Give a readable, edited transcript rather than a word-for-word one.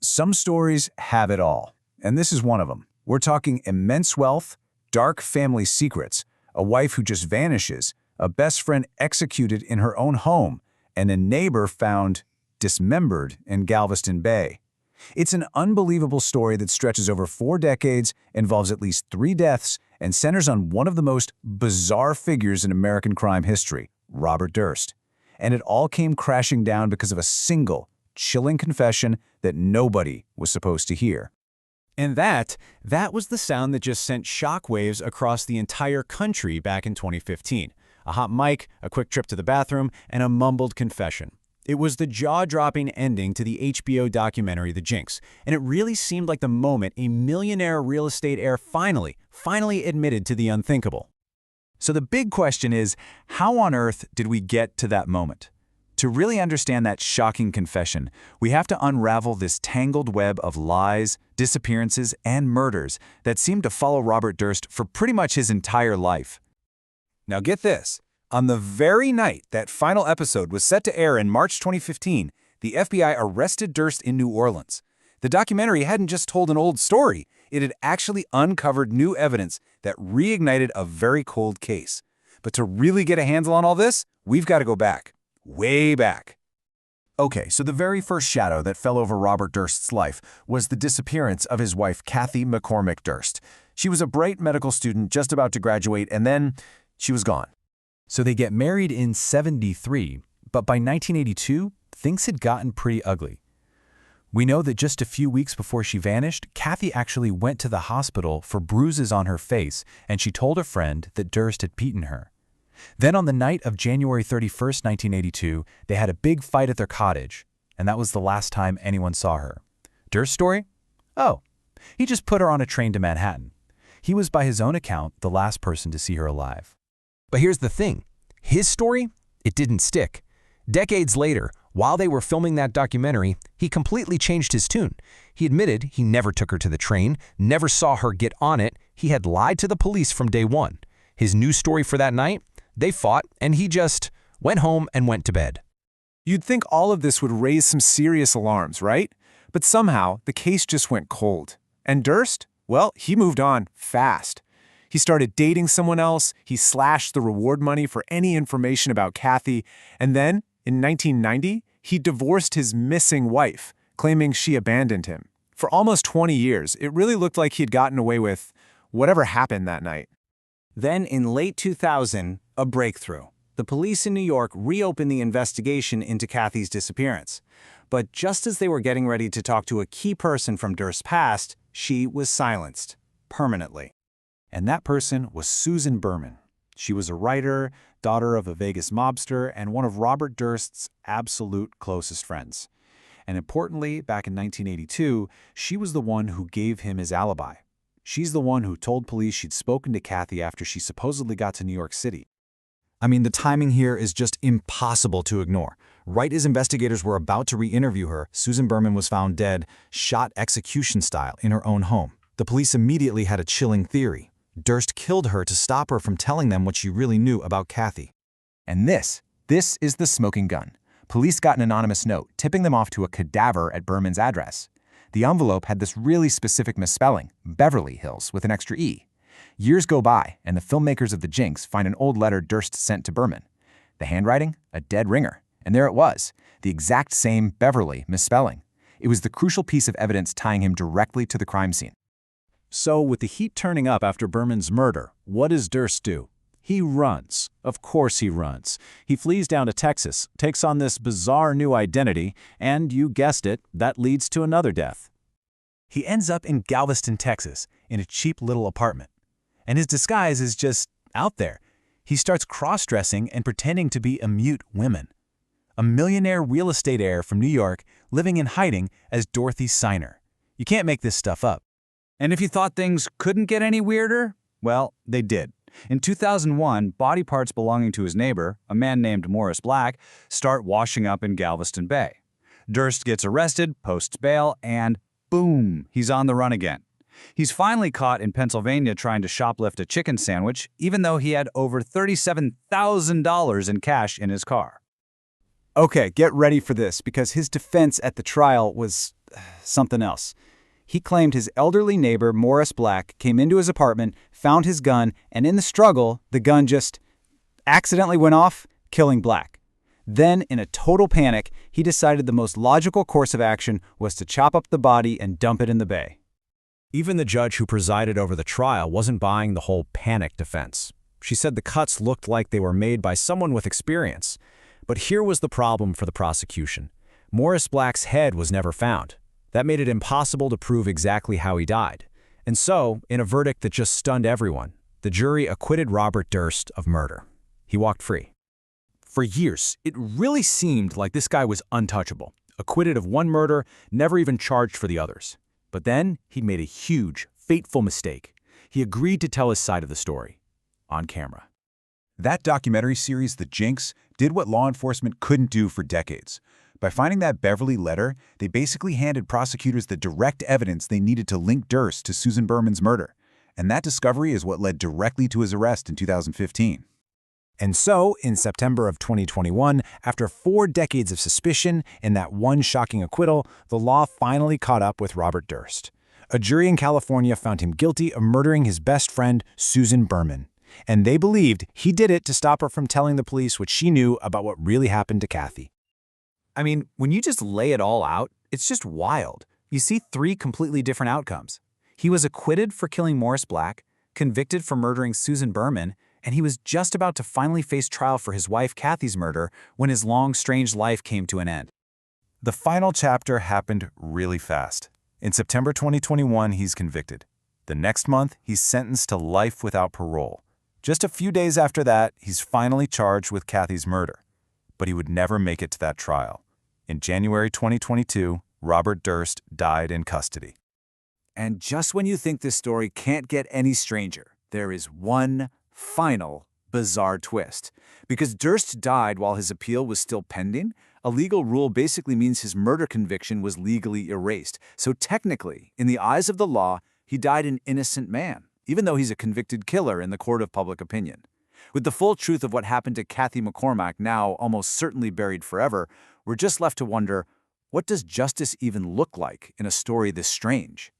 Some stories have it all, and this is one of them. We're talking immense wealth, dark family secrets, a wife who just vanishes, a best friend executed in her own home, and a neighbor found dismembered in Galveston Bay. It's an unbelievable story that stretches over 4 decades, involves at least 3 deaths, and centers on one of the most bizarre figures in American crime history, Robert Durst. And it all came crashing down because of a single, chilling confession that nobody was supposed to hear. And that was the sound that just sent shockwaves across the entire country back in 2015. A hot mic, a quick trip to the bathroom, and a mumbled confession. It was the jaw-dropping ending to the HBO documentary The Jinx, and it really seemed like the moment a millionaire real estate heir finally admitted to the unthinkable. So the big question is, how on earth did we get to that moment? To really understand that shocking confession, we have to unravel this tangled web of lies, disappearances, and murders that seemed to follow Robert Durst for pretty much his entire life. Now get this. On the very night that final episode was set to air in March 2015, the FBI arrested Durst in New Orleans. The documentary hadn't just told an old story, it had actually uncovered new evidence that reignited a very cold case. But to really get a handle on all this, we've got to go back. Way back. Okay, so the very first shadow that fell over Robert Durst's life was the disappearance of his wife, Kathy McCormick Durst. She was a bright medical student just about to graduate, and then she was gone. So they get married in '73, but by 1982, things had gotten pretty ugly. We know that just a few weeks before she vanished, Kathy actually went to the hospital for bruises on her face, and she told a friend that Durst had beaten her. Then on the night of January 31st, 1982, they had a big fight at their cottage, and that was the last time anyone saw her. Durst's story? Oh, he just put her on a train to Manhattan. He was, by his own account, the last person to see her alive. But here's the thing. His story? It didn't stick. Decades later, while they were filming that documentary, he completely changed his tune. He admitted he never took her to the train, never saw her get on it. He had lied to the police from day one. His new story for that night? They fought, and he just went home and went to bed. You'd think all of this would raise some serious alarms, right? But somehow, the case just went cold. And Durst? Well, he moved on fast. He started dating someone else, he slashed the reward money for any information about Kathy, and then, in 1990, he divorced his missing wife, claiming she abandoned him. For almost 20 years, it really looked like he'd gotten away with whatever happened that night. Then, in late 2000, a breakthrough. The police in New York reopened the investigation into Kathy's disappearance. But just as they were getting ready to talk to a key person from Durst's past, she was silenced, permanently. And that person was Susan Berman. She was a writer, daughter of a Vegas mobster, and one of Robert Durst's absolute closest friends. And importantly, back in 1982, she was the one who gave him his alibi. She's the one who told police she'd spoken to Kathy after she supposedly got to New York City. I mean, the timing here is just impossible to ignore. Right as investigators were about to re-interview her, Susan Berman was found dead, shot execution style, in her own home. The police immediately had a chilling theory. Durst killed her to stop her from telling them what she really knew about Kathy. And this is the smoking gun. Police got an anonymous note tipping them off to a cadaver at Berman's address. The envelope had this really specific misspelling, Beverly Hills, with an extra E. Years go by, and the filmmakers of The Jinx find an old letter Durst sent to Berman. The handwriting? A dead ringer. And there it was, the exact same Beverly misspelling. It was the crucial piece of evidence tying him directly to the crime scene. So, with the heat turning up after Berman's murder, what does Durst do? He runs. Of course he runs. He flees down to Texas, takes on this bizarre new identity, and you guessed it, that leads to another death. He ends up in Galveston, Texas, in a cheap little apartment. And his disguise is just out there. He starts cross-dressing and pretending to be a mute woman. A millionaire real estate heir from New York living in hiding as Dorothy Siner. You can't make this stuff up. And if you thought things couldn't get any weirder, well, they did. In 2001, body parts belonging to his neighbor, a man named Morris Black, start washing up in Galveston Bay. Durst gets arrested, posts bail, and boom, he's on the run again. He's finally caught in Pennsylvania trying to shoplift a chicken sandwich, even though he had over $37,000 in cash in his car. Okay, get ready for this, because his defense at the trial was something else. He claimed his elderly neighbor, Morris Black, came into his apartment, found his gun, and in the struggle, the gun just accidentally went off, killing Black. Then, in a total panic, he decided the most logical course of action was to chop up the body and dump it in the bay. Even the judge who presided over the trial wasn't buying the whole panic defense. She said the cuts looked like they were made by someone with experience. But here was the problem for the prosecution. Morris Black's head was never found. That made it impossible to prove exactly how he died. And so, in a verdict that just stunned everyone, the jury acquitted Robert Durst of murder. He walked free. For years, it really seemed like this guy was untouchable, acquitted of one murder, never even charged for the others. But then, he made a huge, fateful mistake. He agreed to tell his side of the story. On camera. That documentary series, The Jinx, did what law enforcement couldn't do for decades. By finding that Beverly letter, they basically handed prosecutors the direct evidence they needed to link Durst to Susan Berman's murder. And that discovery is what led directly to his arrest in 2015. And so, in September of 2021, after 4 decades of suspicion and that one shocking acquittal, the law finally caught up with Robert Durst. A jury in California found him guilty of murdering his best friend, Susan Berman. And they believed he did it to stop her from telling the police what she knew about what really happened to Kathy. I mean, when you just lay it all out, it's just wild. You see 3 completely different outcomes. He was acquitted for killing Morris Black, convicted for murdering Susan Berman, and he was just about to finally face trial for his wife Kathy's murder when his long, strange life came to an end. The final chapter happened really fast. In September 2021, he's convicted. The next month, he's sentenced to life without parole. Just a few days after that, he's finally charged with Kathy's murder. But he would never make it to that trial. In January 2022, Robert Durst died in custody. And just when you think this story can't get any stranger, there is one final bizarre twist. Because Durst died while his appeal was still pending, a legal rule basically means his murder conviction was legally erased. So technically, in the eyes of the law, he died an innocent man, even though he's a convicted killer in the court of public opinion. With the full truth of what happened to Kathy McCormack now almost certainly buried forever, we're just left to wonder, what does justice even look like in a story this strange?